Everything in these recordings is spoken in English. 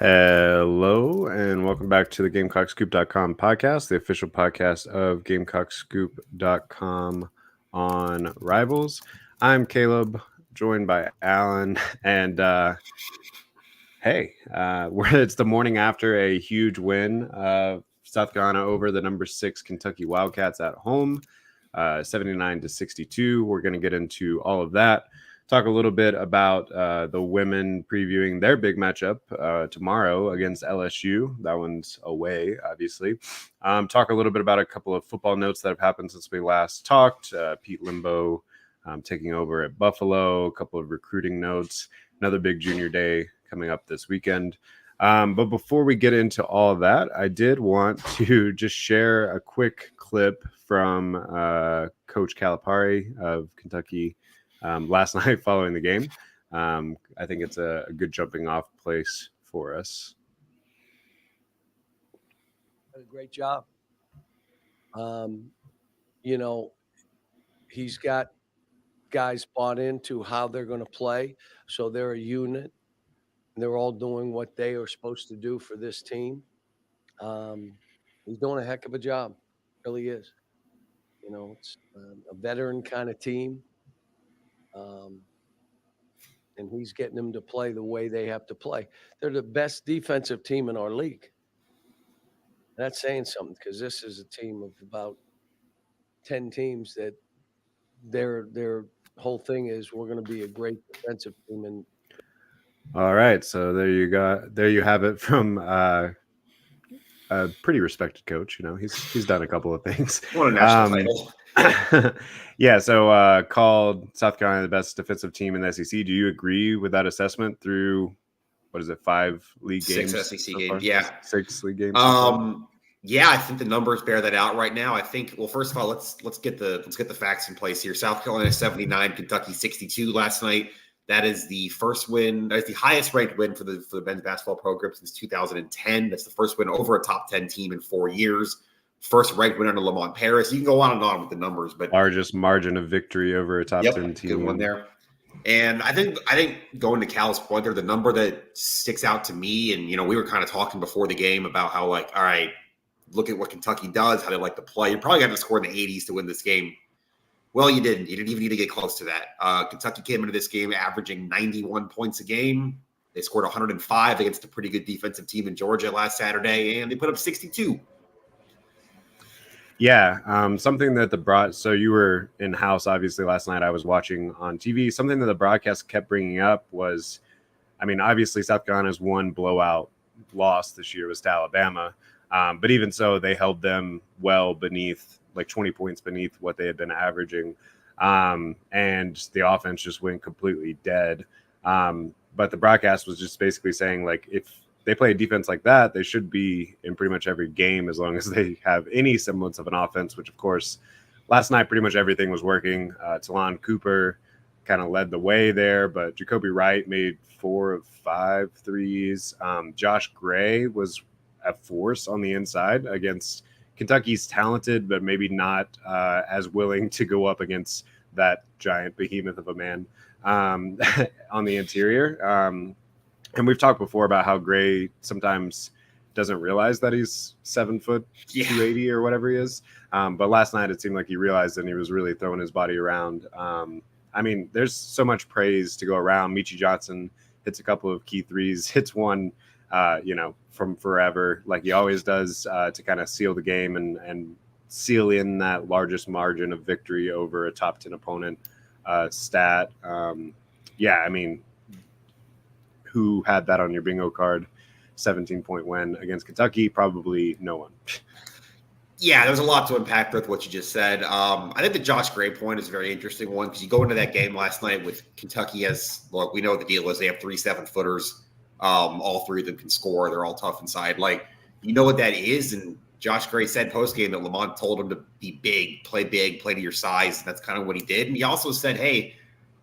Hello and welcome back to the GamecockScoop.com podcast, the official podcast of GamecockScoop.com on Rivals. I'm Caleb, joined by Alan, and it's the morning after a huge win of South Carolina over the number 6 Kentucky Wildcats at home, 79-62. We're going to get into all of that. Talk a little bit about the women previewing their big matchup tomorrow against LSU. That one's away, obviously. Talk a little bit about a couple of football notes that have happened since we last talked. Pete Limbo taking over at Buffalo, a couple of recruiting notes, another big junior day coming up this weekend. But before we get into all of that, I did want to just share a quick clip from Coach Calipari of Kentucky last night following the game. I think it's a good jumping off place for us. A great job. He's got guys bought into how they're going to play. So they're a unit. They're all doing what they are supposed to do for this team. He's doing a heck of a job. Really is. It's a veteran kind of team. And he's getting them to play the way they have to play. They're the best defensive team in our league. That's saying something because this is a team of about 10 teams that their whole thing is we're going to be a great defensive team. And all right, so there you have it from a pretty respected coach. He's done a couple of things. What a national title. Yeah, so called South Carolina the best defensive team in the SEC. Do you agree with that assessment through, what is it, 5 league games? 6 SEC so games, yeah. 6 league games. Yeah, I think the numbers bear that out right now. I think, well, first of all, let's get the facts in place here. South Carolina 79, Kentucky 62 last night. That is the first win. That is the highest ranked win for the men's basketball program since 2010. That's the first win over a top 10 team in 4 years. First ranked win under Lamont Paris. You can go on and on with the numbers, but largest margin of victory over a top 10 team. Good one there. And I think going to Cal's point there, the number that sticks out to me, and we were kind of talking before the game about how, like, all right, look at what Kentucky does, how they like to play. You're probably going to score in the 80s to win this game. Well, you didn't. You didn't even need to get close to that. Kentucky came into this game averaging 91 points a game. They scored 105 against a pretty good defensive team in Georgia last Saturday, and they put up 62. Yeah, something that so you were in-house, obviously, last night. I was watching on TV. Something that the broadcast kept bringing up was, obviously, South Carolina's one blowout loss this year was to Alabama. But even so, they held them well beneath, like 20 points beneath what they had been averaging. And the offense just went completely dead. But the broadcast was just basically saying, like, if they play a defense like that, they should be in pretty much every game as long as they have any semblance of an offense, which, of course, last night pretty much everything was working. Talon Cooper kind of led the way there, but Jacoby Wright made 4 of 5 threes. Josh Gray was a force on the inside against Kentucky's talented, but maybe not as willing to go up against that giant behemoth of a man on the interior. And we've talked before about how Gray sometimes doesn't realize that he's 7 foot 280 or whatever he is. But last night it seemed like he realized and he was really throwing his body around. There's so much praise to go around. Michi Johnson hits a couple of key threes, hits one, from forever, like he always does, to kind of seal the game and seal in that largest margin of victory over a top 10 opponent stat. Who had that on your bingo card? 17-point win against Kentucky? Probably no one. Yeah, there's a lot to unpack with what you just said. I think the Josh Gray point is a very interesting one because you go into that game last night with Kentucky we know what the deal is. They have 3 7-footers. All 3 of them can score. They're all tough inside. Like, you know what that is. And Josh Gray said post-game that Lamont told him to be big, play to your size. And that's kind of what he did. And he also said, hey,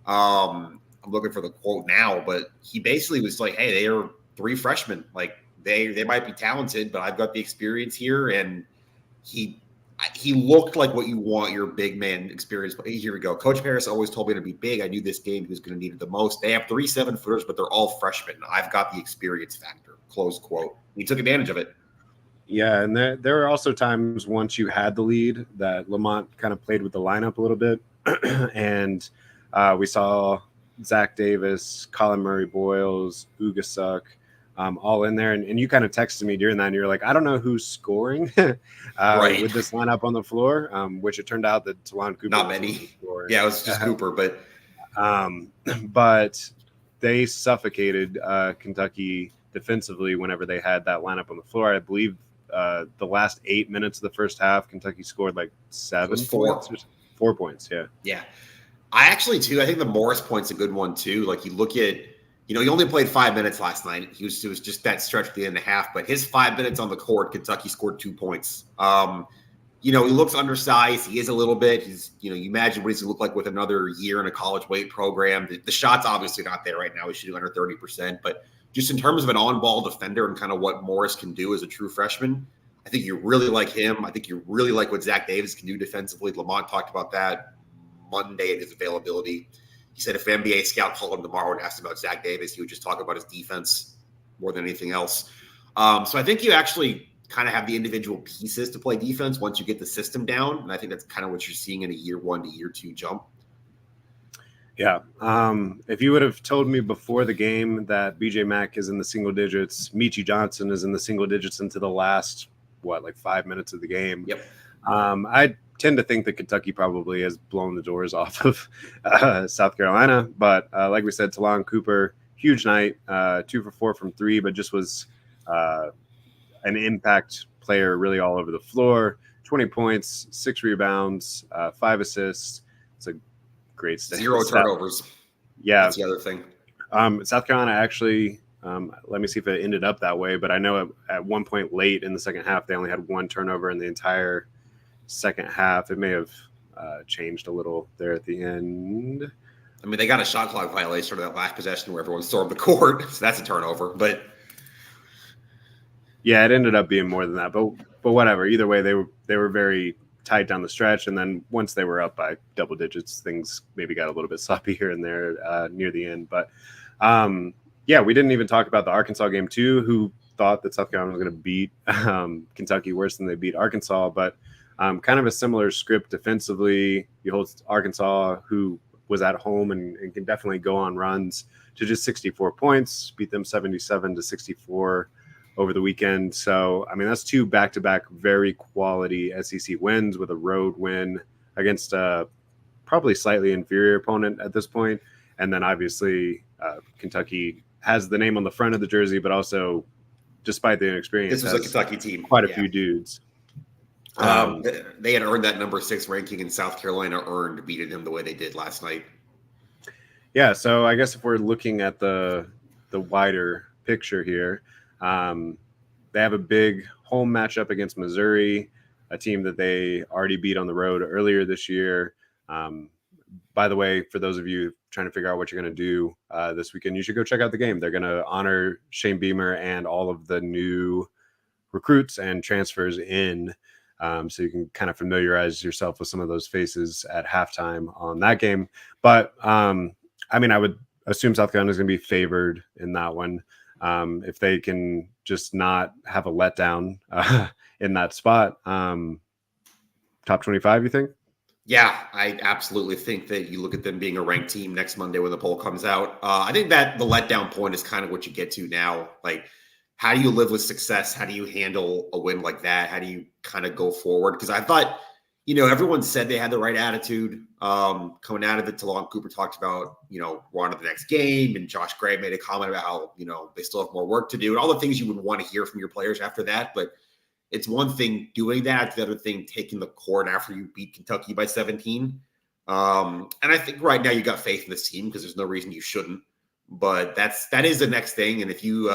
I'm looking for the quote now, but he basically was like, hey, they are 3 freshmen. Like, they might be talented, but I've got the experience here. And he looked like what you want your big man experience. Here we go. Coach Harris always told me to be big. I knew this game he was going to need it the most. They have 3 7-footers, but they're all freshmen. I've got the experience factor, close quote. He took advantage of it. Yeah, and there were also times once you had the lead that Lamont kind of played with the lineup a little bit. And we saw Zach Davis, Colin Murray-Boyles, Ugasuk, all in there. And you kind of texted me during that, and you're like, I don't know who's scoring Right. with this lineup on the floor, which it turned out that Talon Cooper Not many. Yeah, it was just Cooper, but they suffocated Kentucky defensively whenever they had that lineup on the floor. I believe the last 8 minutes of the first half, Kentucky scored like 7 4 points. 4 points, yeah. Yeah. I actually, too, I think the Morris point's a good one, too. Like, you look at, he only played 5 minutes last night. It was just that stretch at the end of the half. But his 5 minutes on the court, Kentucky scored 2 points. He looks undersized. He is a little bit. He's, you imagine what he's going to look like with another year in a college weight program. The shot's obviously not there right now. He's shooting under 30%. But just in terms of an on-ball defender and kind of what Morris can do as a true freshman, I think you really like him. I think you really like what Zach Davis can do defensively. Lamont talked about that Monday and his availability. He said if an NBA scout called him tomorrow and asked him about Zach Davis, he would just talk about his defense more than anything else. So I think you actually kind of have the individual pieces to play defense once you get the system down. And I think that's kind of what you're seeing in a year 1 to year 2 jump. Yeah. If you would have told me before the game that BJ Mack is in the single digits, Michi Johnson is in the single digits into the last, 5 minutes of the game. Yep. I tend to think that Kentucky probably has blown the doors off of South Carolina. But like we said, Talon Cooper, huge night, 2 for 4 from 3, but just was an impact player really all over the floor. 20 points, 6 rebounds, 5 assists. It's a great stat. 0 turnovers. Yeah. That's the other thing. South Carolina actually, let me see if it ended up that way, but I know at one point late in the second half, they only had 1 turnover in the entire second half. It may have changed a little there at the end. I mean, they got a shot clock violation for that last possession where everyone stormed the court, so that's a turnover. But yeah, it ended up being more than that. But whatever. Either way, they were very tight down the stretch, and then once they were up by double digits, things maybe got a little bit sloppy here and there near the end. But yeah, we didn't even talk about the Arkansas game too. Who thought that South Carolina was going to beat Kentucky worse than they beat Arkansas? But kind of a similar script defensively. You hold Arkansas, who was at home and can definitely go on runs, to just 64 points, beat them 77-64 over the weekend. So, I mean, that's 2 back-to-back very quality SEC wins with a road win against a probably slightly inferior opponent at this point. And then obviously Kentucky has the name on the front of the jersey, but also, despite the inexperience, this was a Kentucky team. Quite a few dudes. They had earned that number 6 ranking, and South Carolina earned beating them the way they did last night. Yeah, so I guess if we're looking at the wider picture here, they have a big home matchup against Missouri, a team that they already beat on the road earlier this year. By the way, for those of you trying to figure out what you're going to do this weekend, you should go check out the game. They're going to honor Shane Beamer and all of the new recruits and transfers in. So you can kind of familiarize yourself with some of those faces at halftime on that game. But, I mean, I would assume South Carolina is going to be favored in that one. If they can just not have a letdown in that spot. Top 25, you think? Yeah, I absolutely think that you look at them being a ranked team next Monday when the poll comes out. I think that the letdown point is kind of what you get to now. Like, how do you live with success? How do you handle a win like that? How do you kind of go forward? Because I thought, everyone said they had the right attitude coming out of it. Talon Cooper talked about, we're on to the next game. And Josh Gray made a comment about how, they still have more work to do and all the things you would want to hear from your players after that. But it's one thing doing that. It's the other thing taking the court after you beat Kentucky by 17. And I think right now you got faith in this team because there's no reason you shouldn't. But that is the next thing. And if you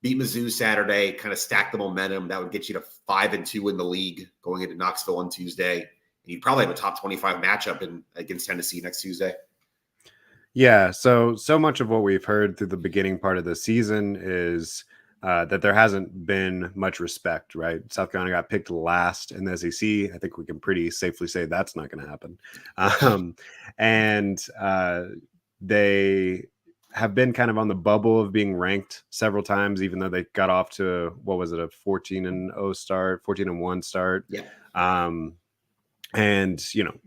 beat Mizzou Saturday, kind of stack the momentum, that would get you to 5-2 in the league going into Knoxville on Tuesday. And you'd probably have a top 25 matchup against Tennessee next Tuesday. Yeah, so much of what we've heard through the beginning part of the season is that there hasn't been much respect, right? South Carolina got picked last in the SEC. I think we can pretty safely say that's not going to happen. And they have been kind of on the bubble of being ranked several times, even though they got off to, what was it, a 14-0 start, 14-1 start. Yeah. And,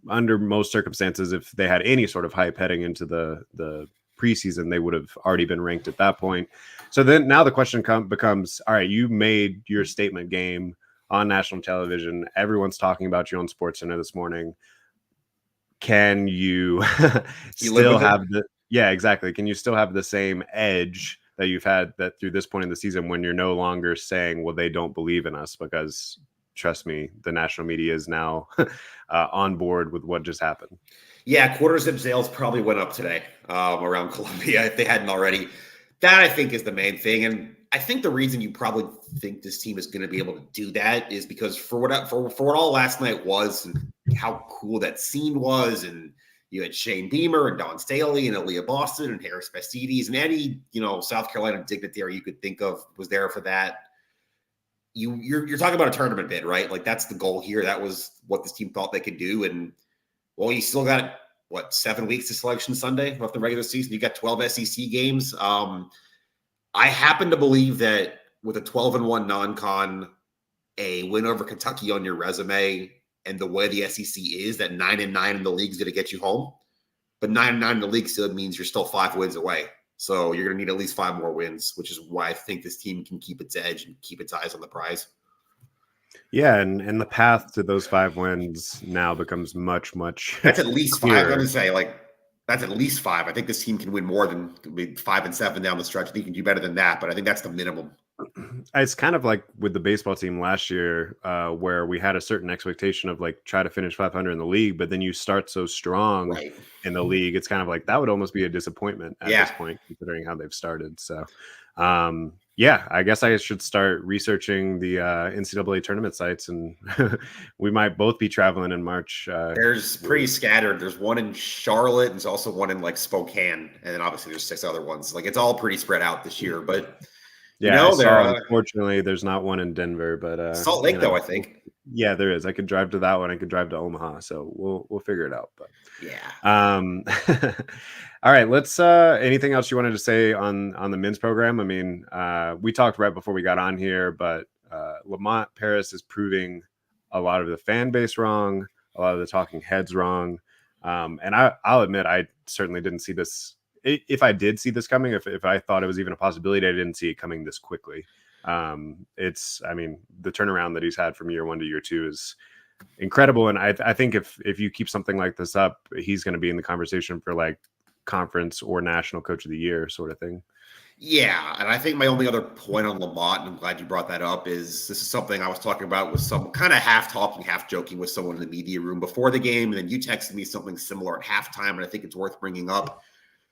under most circumstances, if they had any sort of hype heading into the preseason, they would have already been ranked at that point. So then now the question becomes, all right, you made your statement game on national television. Everyone's talking about you on SportsCenter this morning. Can you still have yeah, exactly. Can you still have the same edge that you've had that through this point in the season when you're no longer saying, well, they don't believe in us? Because trust me, the national media is now on board with what just happened. Yeah, quarter zip sales probably went up today around Columbia if they hadn't already. That, I think, is the main thing. And I think the reason you probably think this team is going to be able to do that is because for what all last night was and how cool that scene was, and you had Shane Beamer and Don Staley and Aaliyah Boston and Harris Bastides and any, South Carolina dignitary you could think of was there for that. You're talking about a tournament bid, right? Like, that's the goal here. That was what this team thought they could do. And, well, you still got, 7 weeks to Selection Sunday left the regular season. You got 12 SEC games. I happen to believe that with a 12-1 non-con, a win over Kentucky on your resume, and the way the SEC is, that 9-9 in the league is going to get you home. But 9-9 in the league still means you're still 5 wins away. So you're going to need at least 5 more wins, which is why I think this team can keep its edge and keep its eyes on the prize. Yeah, and the path to those 5 wins now becomes much That's at least clearer. 5. I'm going to say, that's at least 5. I think this team can win more than 5 and 7 down the stretch. I think you can do better than that, but I think that's the minimum. It's kind of like with the baseball team last year, where we had a certain expectation of try to finish 500 in the league, but then you start so strong in the league. It's kind of like that would almost be a disappointment at this point, considering how they've started. So, I guess I should start researching the NCAA tournament sites, and we might both be traveling in March. There's pretty scattered. There's one in Charlotte, and there's also one in Spokane, and then obviously there's 6 other ones. It's all pretty spread out this year, but. Yeah, unfortunately, there's not one in Denver, but Salt Lake, though, I think. Yeah, there is. I could drive to that one. I could drive to Omaha, so we'll figure it out. But yeah. All right. Let's. Anything else you wanted to say on the men's program? I mean, we talked right before we got on here, but Lamont Paris is proving a lot of the fan base wrong, a lot of the talking heads wrong, and I'll admit I certainly didn't see this. If I did see this coming, if I thought it was even a possibility, I didn't see it coming this quickly. The turnaround that he's had from year 1 to year 2 is incredible. And I think if you keep something like this up, he's going to be in the conversation for conference or national coach of the year sort of thing. Yeah. And I think my only other point on Lamont, and I'm glad you brought that up, is this is something I was talking about with some kind of half talking, half joking with someone in the media room before the game. And then you texted me something similar at halftime. And I think it's worth bringing up.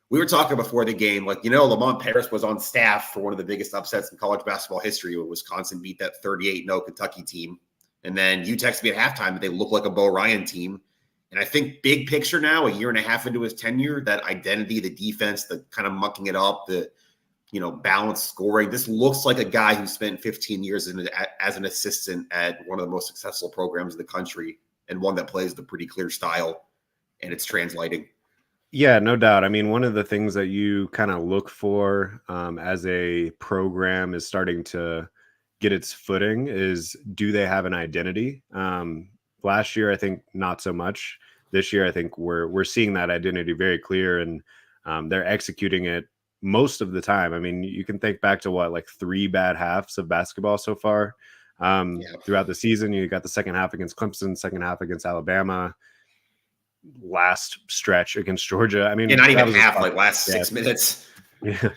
We were talking before the game, Lamont Paris was on staff for one of the biggest upsets in college basketball history when Wisconsin beat that 38-0 Kentucky team. And then you texted me at halftime that they look like a Bo Ryan team. And I think big picture now, a year and a half into his tenure, that identity, the defense, the kind of mucking it up, the balanced scoring, this looks like a guy who spent 15 years as an assistant at one of the most successful programs in the country, and one that plays the pretty clear style, and it's translating. Yeah, no doubt. I mean, one of the things that you kind of look for as a program is starting to get its footing is, do they have an identity? Last year, I think not so much. This year, I think we're seeing that identity very clear, and they're executing it most of the time. I mean, you can think back to 3 bad halves of basketball so far throughout the season. You got the second half against Clemson, second half against Alabama, last stretch against Georgia. I mean, not even half, last 6 minutes. Yeah.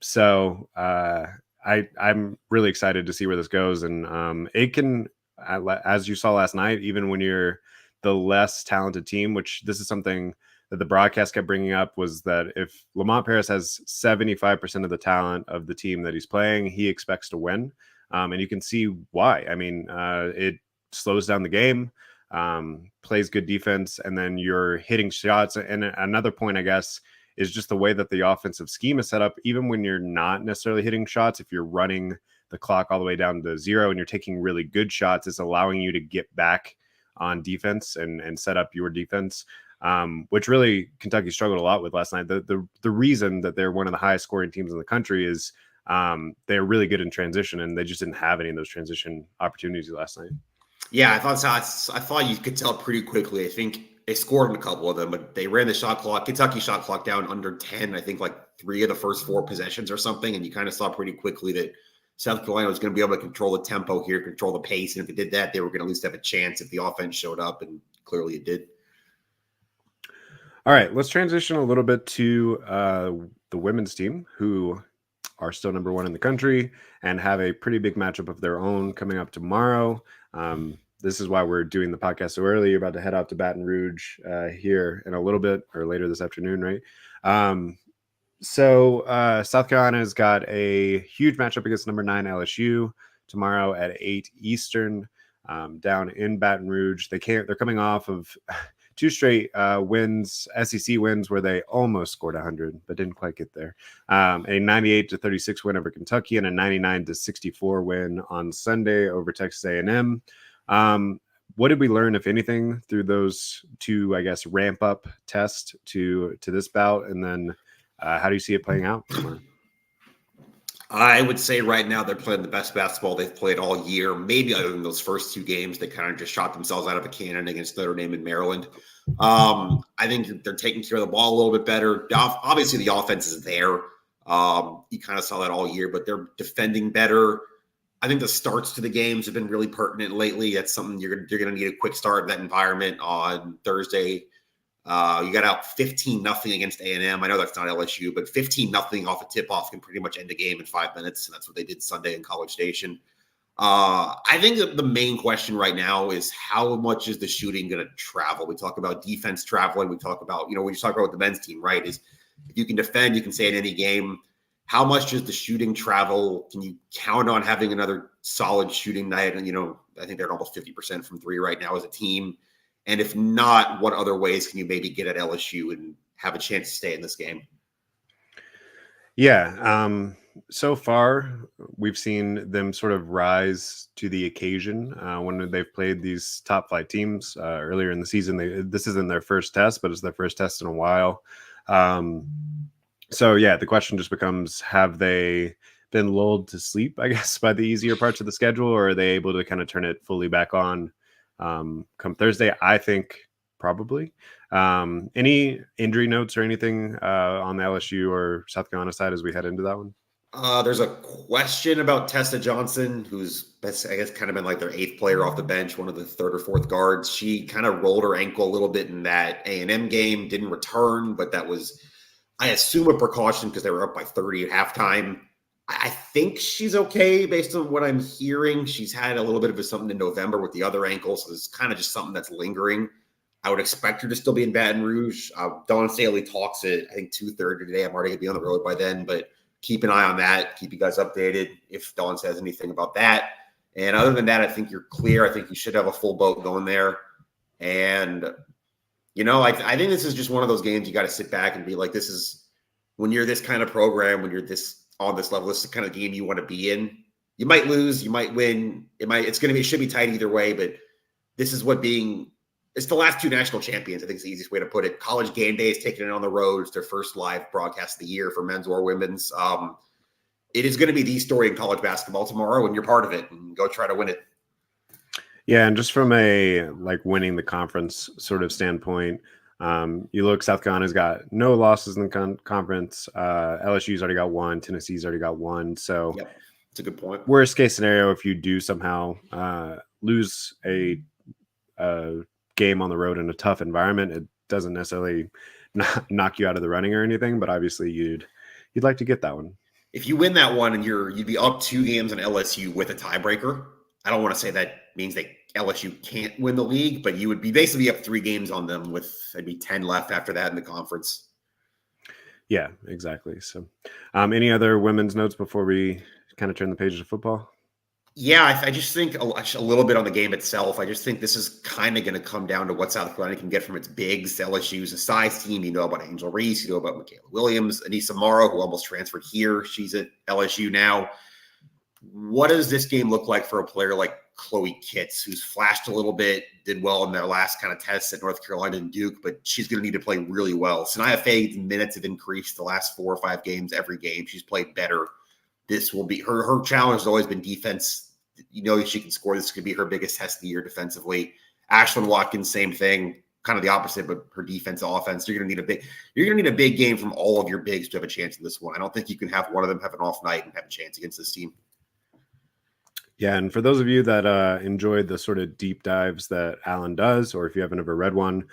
So I'm really excited to see where this goes, and it can, as you saw last night, even when you're the less talented team, which this is something that the broadcast kept bringing up, was that if Lamont Paris has 75% of the talent of the team that he's playing, he expects to win. And you can see why. I mean, it slows down the game, plays good defense, and then you're hitting shots. And another point, I guess, is just the way that the offensive scheme is set up. Even when you're not necessarily hitting shots, if you're running the clock all the way down to 0 and you're taking really good shots, it's allowing you to get back on defense and set up your defense. Which really Kentucky struggled a lot with last night. The reason that they're one of the highest scoring teams in the country is they're really good in transition, and they just didn't have any of those transition opportunities last night. Yeah, I thought you could tell pretty quickly. I think they scored in a couple of them, but they ran the shot clock, Kentucky shot clock down under 10. I think like 3 of the first 4 possessions or something, and you kind of saw pretty quickly that South Carolina was going to be able to control the tempo here, control the pace, and if they did that, they were going to at least have a chance if the offense showed up, and clearly it did. All right, let's transition a little bit to the women's team, who are still number 1 in the country and have a pretty big matchup of their own coming up tomorrow. This is why we're doing the podcast so early. You're about to head out to Baton Rouge here in a little bit, or later this afternoon, right? So South Carolina's got a huge matchup against number 9 LSU tomorrow at 8 Eastern down in Baton Rouge. They're coming off of 2 straight wins, SEC wins, where they almost scored 100, but didn't quite get there. A 98-36 win over Kentucky and a 99-64 win on Sunday over Texas A&M. What did we learn, if anything, through those 2, I guess, ramp up tests to this bout? And then how do you see it playing out tomorrow? I would say right now they're playing the best basketball they've played all year, maybe other than those first 2 games. They kind of just shot themselves out of a cannon against Notre Dame and Maryland. I think they're taking care of the ball a little bit better. Obviously, the offense is there. You kind of saw that all year, but they're defending better. I think the starts to the games have been really pertinent lately. That's something you're going to need a quick start in that environment on Thursday. You got out 15-0 against A&M. I know that's not LSU, but 15-0 off a tip-off can pretty much end a game in 5 minutes, and that's what they did Sunday in College Station. I think that the main question right now is how much is the shooting going to travel? We talk about defense traveling. We talk about, we just talk about the men's team, right? Is if you can defend, you can say in any game. How much does the shooting travel? Can you count on having another solid shooting night? And, I think they're almost 50% from 3 right now as a team. And if not, what other ways can you maybe get at LSU and have a chance to stay in this game? Yeah. So far, we've seen them sort of rise to the occasion when they've played these top flight teams earlier in the season. This isn't their first test, but it's their first test in a while. So, yeah, the question just becomes, have they been lulled to sleep, I guess, by the easier parts of the schedule, or are they able to kind of turn it fully back on come Thursday? I think probably. Any injury notes or anything on the LSU or South Carolina side as we head into that one? There's a question about Tessa Johnson, who's, I guess, kind of been like their 8th player off the bench, one of the 3rd or 4th guards. She kind of rolled her ankle a little bit in that A&M game, didn't return, but that was, I assume, a precaution because they were up by 30 at halftime. I think she's okay based on what I'm hearing. She's had a little bit of something in November with the other ankle, so it's kind of just something that's lingering. I would expect her to still be in Baton Rouge. Dawn Staley talks at, I think, 2:30 today. I'm already going to be on the road by then, but keep an eye on that. Keep you guys updated if Dawn says anything about that. And other than that, I think you're clear. I think you should have a full boat going there. And, I think this is just one of those games you got to sit back and be like, this is when you're this kind of program, when you're this on this level, this is the kind of game you want to be in. You might lose, you might win. It should be tight either way, but this is it's the last 2 national champions. I think it's the easiest way to put it. College Game Day is taking it on the road. It's their first live broadcast of the year for men's or women's. It is going to be the story in college basketball tomorrow, and you're part of it, and go try to win it. Yeah. And just from a winning the conference sort of standpoint, you look, South Carolina's got no losses in the conference. LSU's already got 1. Tennessee's already got 1. So yep, that's a good point. Worst case scenario, if you do somehow lose a game on the road in a tough environment, it doesn't necessarily knock you out of the running or anything, but obviously you'd like to get that one. If you win that one and you'd be up 2 games on LSU with a tiebreaker, I don't want to say that means that LSU can't win the league, but you would be basically up 3 games on them with maybe 10 left after that in the conference. Yeah, exactly. So any other women's notes before we kind of turn the page to football? Yeah, I just think a little bit on the game itself. I just think this is kind of going to come down to what South Carolina can get from its bigs. LSU is a size team. You know about Angel Reese. You know about Michaela Williams. Anissa Morrow, who almost transferred here. She's at LSU now. What does this game look like for a player like Chloe Kitts, who's flashed a little bit, did well in their last kind of tests at North Carolina and Duke, but she's going to need to play really well. Sanaya Faye's minutes have increased the last 4 or 5 games. Every game she's played better. This will be her challenge has always been defense. You know she can score. This could be her biggest test of the year defensively. Ashlyn Watkins, same thing, kind of the opposite, but her defense, offense. You're gonna need a big game from all of your bigs to have a chance in this one. I don't think you can have one of them have an off night and have a chance against this team. Yeah, and for those of you that enjoyed the sort of deep dives that Alan does, or if you haven't ever read one,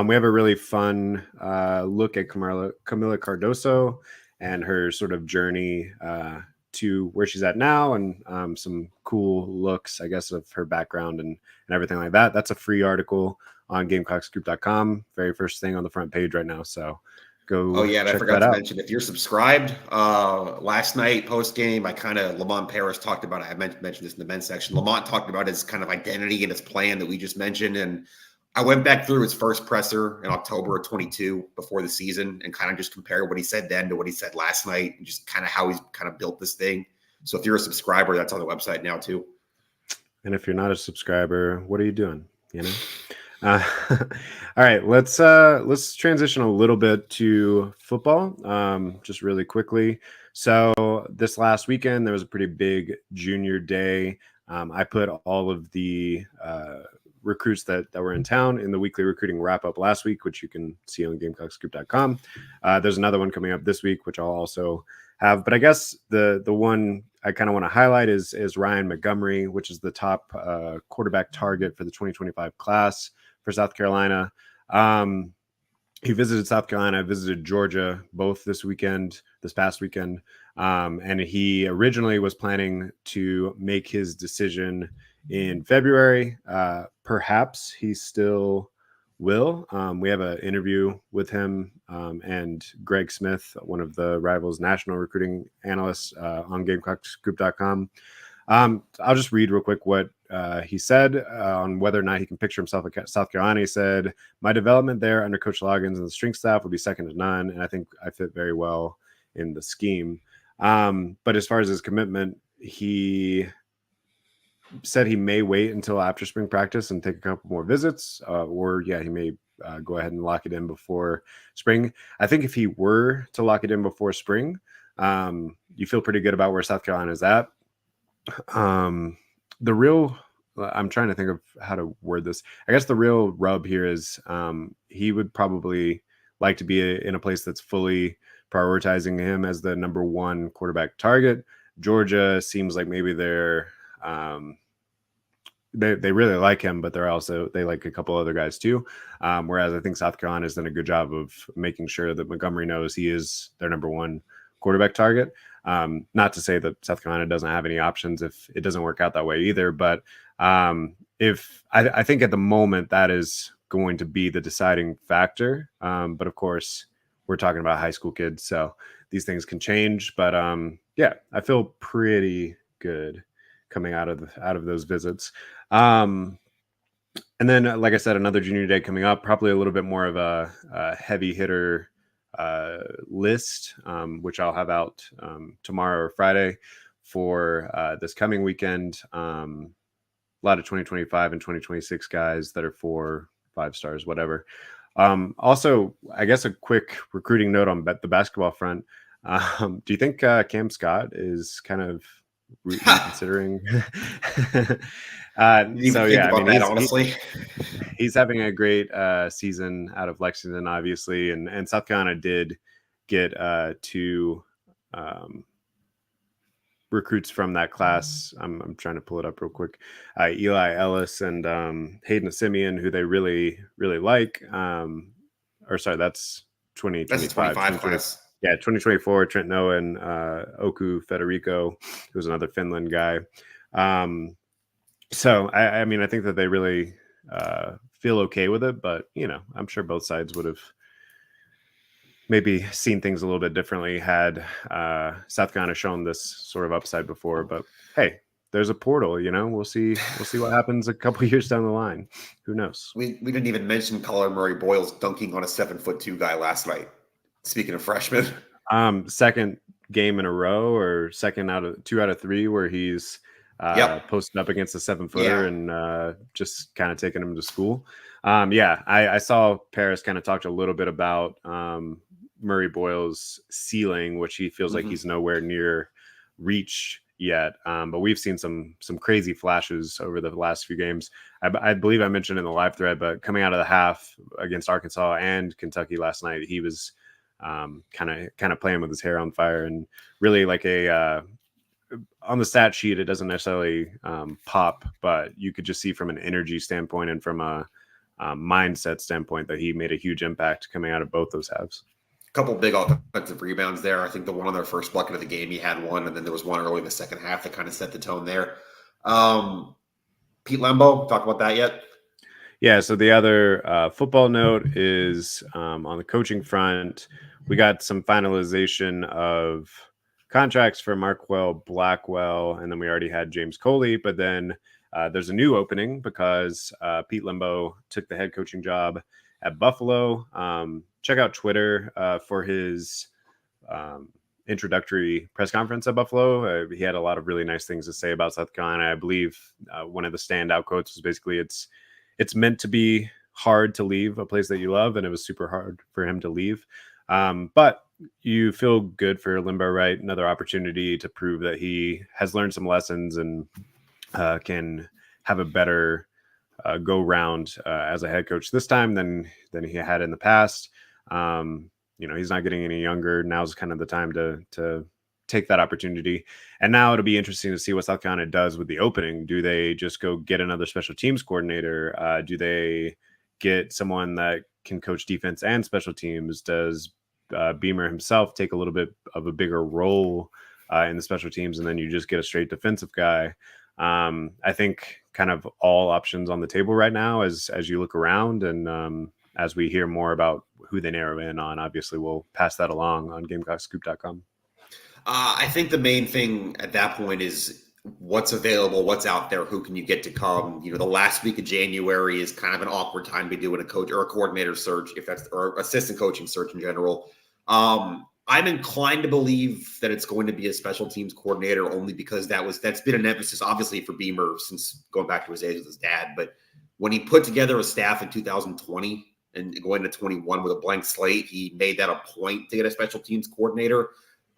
we have a really fun look at Camila Cardoso and her sort of journey to where she's at now, and some cool looks, I guess, of her background and everything like that. That's a free article on GamecockScoop.com. Very first thing on the front page right now. So go. Oh, yeah, and I forgot to out. mention, if you're subscribed, last night post-game, Lamont Paris talked about it. I mentioned this in the men's section. Lamont talked about his kind of identity and his plan that we just mentioned, and I went back through his first presser in October of 22 before the season and kind of just compared what he said then to what he said last night and just kind of how he's kind of built this thing. So if you're a subscriber, that's on the website now too. And if you're not a subscriber, what are you doing? You know? All right, let's transition a little bit to football, just really quickly. So this last weekend, there was a pretty big junior day. I put all of the recruits that were in town in the weekly recruiting wrap up last week, which you can see on GamecockScoop.com. There's another one coming up this week, which I'll also have. But I guess the one I kind of want to highlight is Ryan Montgomery, which is the top quarterback target for the 2025 class for South Carolina. He visited South Carolina, visited Georgia, both this past weekend. And he originally was planning to make his decision in February. Perhaps he still will. We have an interview with him and Greg Smith, one of the Rivals national recruiting analysts on GamecockScoop.com. I'll just read real quick what he said on whether or not he can picture himself at South Carolina. He said, "My development there under Coach Loggins and the strength staff will be second to none, and I think I fit very well in the scheme." But as far as his commitment, he said he may wait until after spring practice and take a couple more visits, he may go ahead and lock it in before spring. I think if he were to lock it in before spring, you feel pretty good about where South Carolina is at. I'm trying to think of how to word this. I guess the real rub here is he would probably like to be in a place that's fully prioritizing him as the number one quarterback target. Georgia seems like maybe they're they really like him, but they like a couple other guys too. Whereas I think South Carolina has done a good job of making sure that Montgomery knows he is their number one quarterback target. Not to say that South Carolina doesn't have any options if it doesn't work out that way either, but if I think at the moment that is going to be the deciding factor. But of course, we're talking about high school kids, so these things can change. But yeah, I feel pretty good coming out of those visits. And then, like I said, another junior day coming up, probably a little bit more of a heavy hitter list, which I'll have out tomorrow or Friday for this coming weekend. A lot of 2025 and 2026 guys that are 4, 5 stars, whatever. Also, I guess a quick recruiting note on the basketball front. Do you think Cam Scott is kind of reconsidering? Honestly, he's having a great season out of Lexington, obviously, and South Carolina did get 2 recruits from that class. I'm trying to pull it up real quick. Eli Ellis and Hayden Simeon, who they really, really like. That's 2025. That's the 25 class. Yeah, 2024, Trent Noah and Oku Federico, who's another Finland guy. So, I mean, I think that they really feel okay with it, but, I'm sure both sides would have maybe seen things a little bit differently had South Carolina shown this sort of upside before. But, hey, there's a portal. We'll see what happens a couple years down the line. Who knows? We didn't even mention Kyler Murray Boyles dunking on a 7'2" guy last night. Speaking of freshmen, second game in a row, or two out of three where he's posted up against a 7-footer and just kind of taking him to school. I saw Paris kind of talked a little bit about Murray Boyle's ceiling, which he feels like he's nowhere near reach yet. But we've seen some crazy flashes over the last few games. I believe I mentioned in the live thread, but coming out of the half against Arkansas and Kentucky last night, he was kind of playing with his hair on fire, and really like on the stat sheet, it doesn't necessarily pop, but you could just see from an energy standpoint and from a mindset standpoint that he made a huge impact coming out of both those halves. A couple big offensive rebounds there. I think the one on their first bucket of the game, he had one, and then there was one early in the second half that kind of set the tone there. Pete Lembo, talk about that yet? Yeah, so the other football note is on the coaching front, we got some finalization of contracts for Marquell Blackwell, and then we already had James Coley, but then there's a new opening because Pete Lembo took the head coaching job at Buffalo. Check out Twitter for his introductory press conference at Buffalo. He had a lot of really nice things to say about South Carolina. I believe one of the standout quotes was basically, it's meant to be hard to leave a place that you love, and it was super hard for him to leave. But you feel good for Lembo, right? Another opportunity to prove that he has learned some lessons and can have a better go round as a head coach this time than he had in the past. He's not getting any younger. Now's kind of the time to take that opportunity. And now it'll be interesting to see what South Carolina does with the opening. Do they just go get another special teams coordinator? Do they get someone that can coach defense and special teams? Does Beamer himself take a little bit of a bigger role in the special teams, and then you just get a straight defensive guy? I think kind of all options on the table right now as you look around, and as we hear more about who they narrow in on, obviously we'll pass that along on GamecockScoop.com. I think the main thing at that point is what's available, what's out there, who can you get to come. The last week of January is kind of an awkward time to be doing a coach or a coordinator search, or assistant coaching search in general. I'm inclined to believe that it's going to be a special teams coordinator, only because that's been an emphasis, obviously, for Beamer since going back to his days with his dad. But when he put together a staff in 2020 and going to 21 with a blank slate, he made that a point to get a special teams coordinator.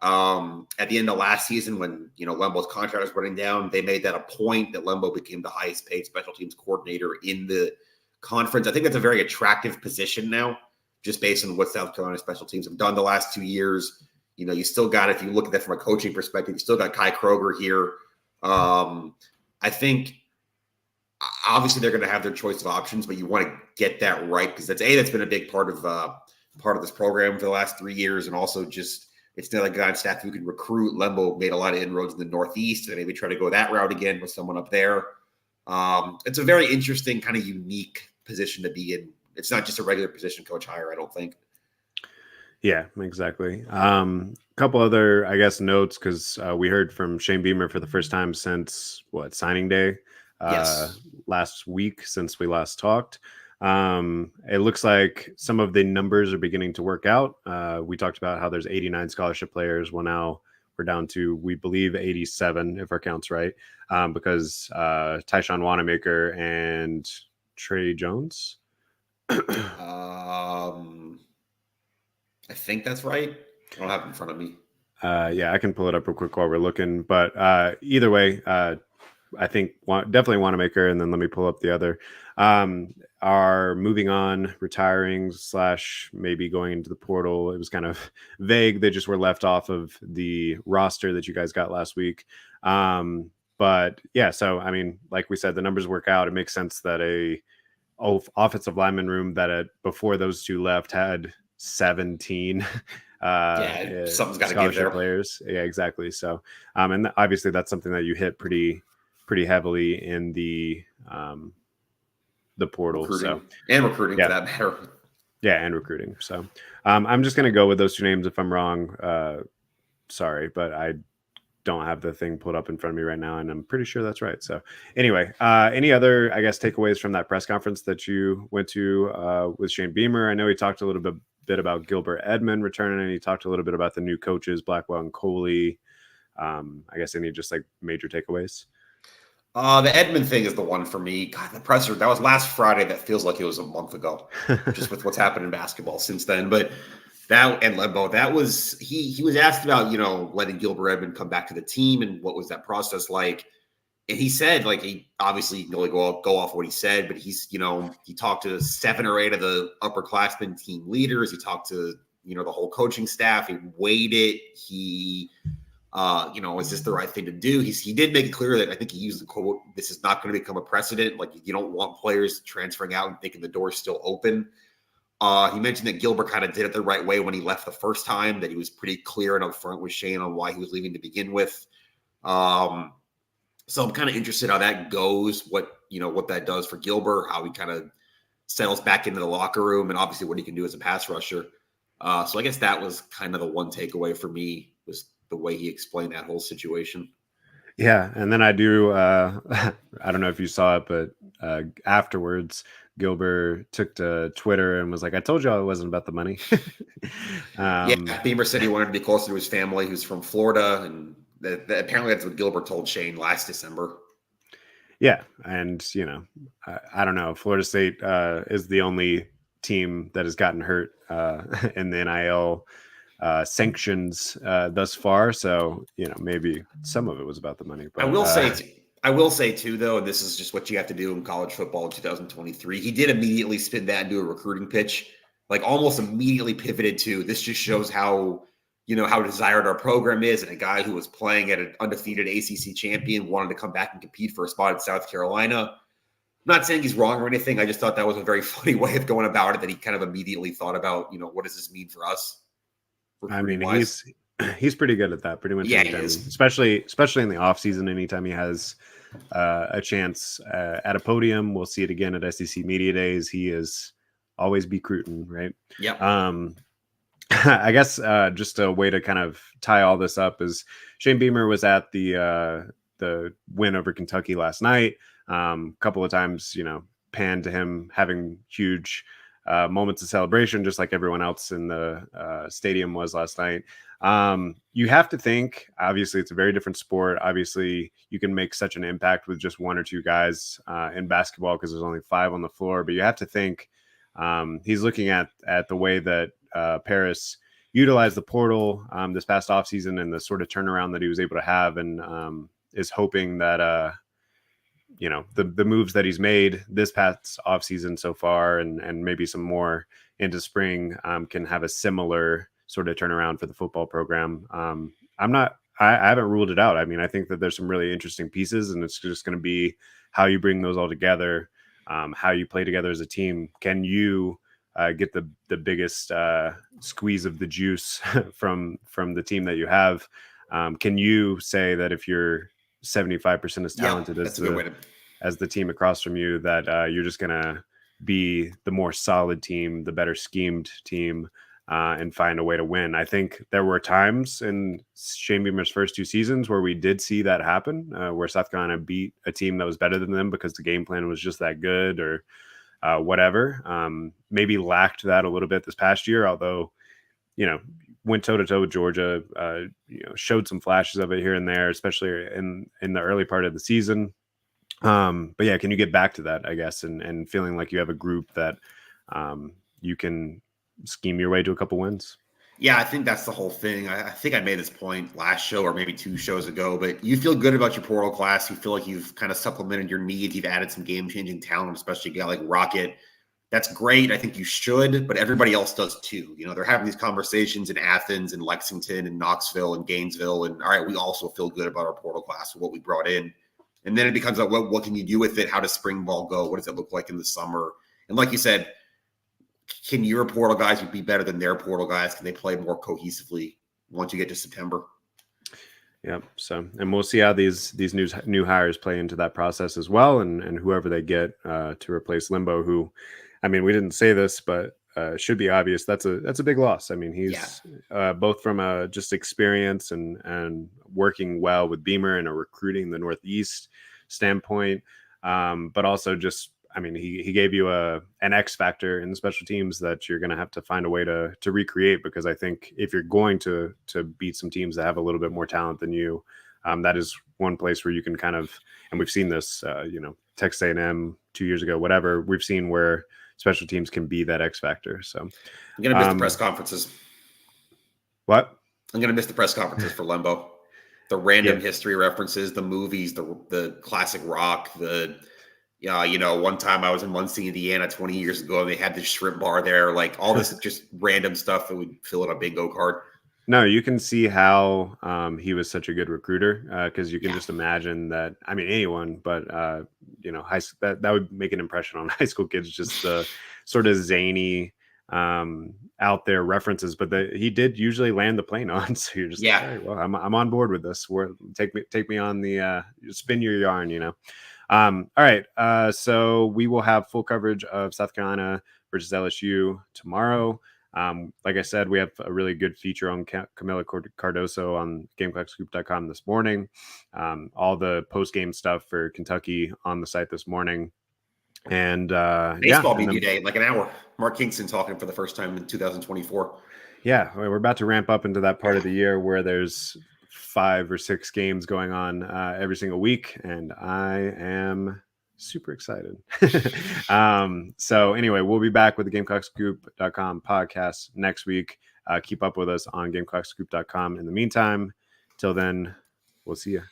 At the end of last season, when Lembo's contract was running down, they made that a point that Lembo became the highest paid special teams coordinator in the conference. I think that's a very attractive position now, just based on what South Carolina special teams have done the last 2 years. You still got, if you look at that from a coaching perspective, you still got Kai Kroger here. I think obviously they're going to have their choice of options, but you want to get that right, because that's been a big part of this program for the last 3 years, and also just it's not a guy on staff who can recruit. Lembo made a lot of inroads in the Northeast, and maybe try to go that route again with someone up there. It's a very interesting, kind of unique position to be in. It's not just a regular position coach hire, I don't think. Yeah, exactly. Couple other, I guess, notes, because we heard from Shane Beamer for the first time since signing day last week, since we last talked. It looks like some of the numbers are beginning to work out. We talked about how there's 89 scholarship players. Well, now we're down to, we believe, 87, if our count's right, because Tyshawn Wanamaker and Trey Jones. I think that's right. I don't have it in front of me. I can pull it up real quick while we're looking. But either way, I think definitely Wanamaker, and then let me pull up the other. Are moving on, retiring / maybe going into the portal. It was kind of vague. They just were left off of the roster that you guys got last week. But yeah, so I mean, like we said, the numbers work out. It makes sense that a offensive lineman room that before those two left had 17 something's got to give there. Players. Yeah, exactly. So and obviously that's something that you hit pretty heavily in the portal. Recruiting. And recruiting, for that matter. Yeah, and recruiting. So I'm just going to go with those two names. If I'm wrong, sorry, but don't have the thing pulled up in front of me right now, and I'm pretty sure that's right. So anyway, any other, I guess, takeaways from that press conference that you went to with Shane Beamer? I know he talked a little bit about Gilbert Edmond returning, and he talked a little bit about the new coaches, Blackwell and Coley. I guess any just like major takeaways? The Edmond thing is the one for me. God, the presser, that was last Friday. That feels like it was a month ago, just with what's happened in basketball since then. But that and Lembo, that was he was asked about, letting Gilbert Edmond come back to the team and what was that process like. And he said, like, he obviously can only go off what he said, but he's, he talked to 7 or 8 of the upperclassmen team leaders. He talked to, the whole coaching staff. He weighed it. He is this the right thing to do? He did make it clear that I think he used the quote, this is not going to become a precedent. Like, you don't want players transferring out and thinking the door's still open. He mentioned that Gilbert kind of did it the right way when he left the first time, that he was pretty clear and upfront with Shane on why he was leaving to begin with. So I'm kind of interested how that goes, what that does for Gilbert, how he kind of settles back into the locker room, and obviously what he can do as a pass rusher. So I guess that was kind of the one takeaway for me, was the way he explained that whole situation. Yeah, and then I do, I don't know if you saw it, but afterwards, Gilbert took to Twitter and was like, I told you it wasn't about the money. Yeah, Beamer said he wanted to be closer to his family, who's from Florida, and apparently that's what Gilbert told Shane last December. Yeah, and, I don't know. Florida State is the only team that has gotten hurt in the NIL sanctions thus far, so maybe some of it was about the money. But I will say too, though, and this is just what you have to do in college football in 2023. He did immediately spin that into a recruiting pitch, like almost immediately pivoted to, this just shows how desired our program is, and a guy who was playing at an undefeated ACC champion wanted to come back and compete for a spot in South Carolina. I'm not saying he's wrong or anything. I just thought that was a very funny way of going about it, that he kind of immediately thought about, what does this mean for us? I mean, he's pretty good at that. Pretty much, yeah, anytime, especially in the off season. Anytime he has a chance at a podium, we'll see it again at SEC Media Days. He is always be recruiting, right? Yeah. I guess just a way to kind of tie all this up is Shane Beamer was at the win over Kentucky last night. A couple of times, panned to him having huge moments of celebration, just like everyone else in the stadium was last night. You have to think, obviously, it's a very different sport. Obviously, you can make such an impact with just 1 or 2 guys in basketball because there's only 5 on the floor. But you have to think he's looking at the way that Paris utilized the portal this past offseason and the sort of turnaround that he was able to have, and is hoping that the moves that he's made this past offseason so far, and maybe some more into spring, can have a similar sort of turnaround for the football program. I haven't ruled it out. I mean, I think that there's some really interesting pieces, and it's just going to be how you bring those all together, how you play together as a team. Can you get the biggest squeeze of the juice from the team that you have? Can you say that if you're 75% as talented as the team across from you, that you're just going to be the more solid team, the better schemed team, and find a way to win? I think there were times in Shane Beamer's first 2 seasons where we did see that happen, where South Carolina beat a team that was better than them because the game plan was just that good, or whatever. Maybe lacked that a little bit this past year, although, went toe-to-toe with Georgia, showed some flashes of it here and there, especially in the early part of the season. But yeah, can you get back to that, I guess, and feeling like you have a group that you can scheme your way to a couple wins? Yeah, I think that's the whole thing. I think I made this point last show or maybe 2 shows ago, but you feel good about your portal class. You feel like you've kind of supplemented your needs. You've added some game-changing talent, especially a guy like Rocket. That's great. I think you should, but everybody else does too. They're having these conversations in Athens and Lexington and Knoxville and Gainesville. And all right, we also feel good about our portal class and what we brought in. And then it becomes like, what can you do with it? How does spring ball go? What does it look like in the summer? And like you said, can your portal guys be better than their portal guys? Can they play more cohesively once you get to September? Yeah. So, and we'll see how these new hires play into that process as well, and whoever they get to replace Limbo, who, I mean, we didn't say this, but should be obvious. That's a big loss. I mean, he's both from a just experience and working well with Beamer and a recruiting the Northeast standpoint, but also just, I mean, he gave you an X factor in the special teams that you're going to have to find a way to recreate, because I think if you're going to beat some teams that have a little bit more talent than you, that is one place where you can kind of, and we've seen this, Texas A&M 2 years ago, whatever, we've seen where special teams can be that X factor. So I'm going to miss the press conferences. What? I'm going to miss the press conferences for Lembo. The random history references, the movies, the classic rock, one time I was in Muncie, Indiana 20 years ago, and they had this shrimp bar there, like all this just random stuff that would fill in a bingo card. No, you can see how he was such a good recruiter, because you can just imagine that. I mean, anyone, but that would make an impression on high school kids. Just the sort of zany, out there references, but he did usually land the plane on. So you're just like, all right, well, I'm on board with this. Take me on the spin your yarn. All right, so we will have full coverage of South Carolina versus LSU tomorrow. Like I said, we have a really good feature on Camila Cardoso on GamecockScoop.com this morning. All the post-game stuff for Kentucky on the site this morning. And baseball BB day in like an hour. Mark Kingston talking for the first time in 2024. Yeah, we're about to ramp up into that part of the year where there's 5 or 6 games going on every single week, and I am super excited. So anyway, we'll be back with the GamecockScoop.com podcast next week. Keep up with us on GamecockScoop.com in the meantime. Till then, we'll see you.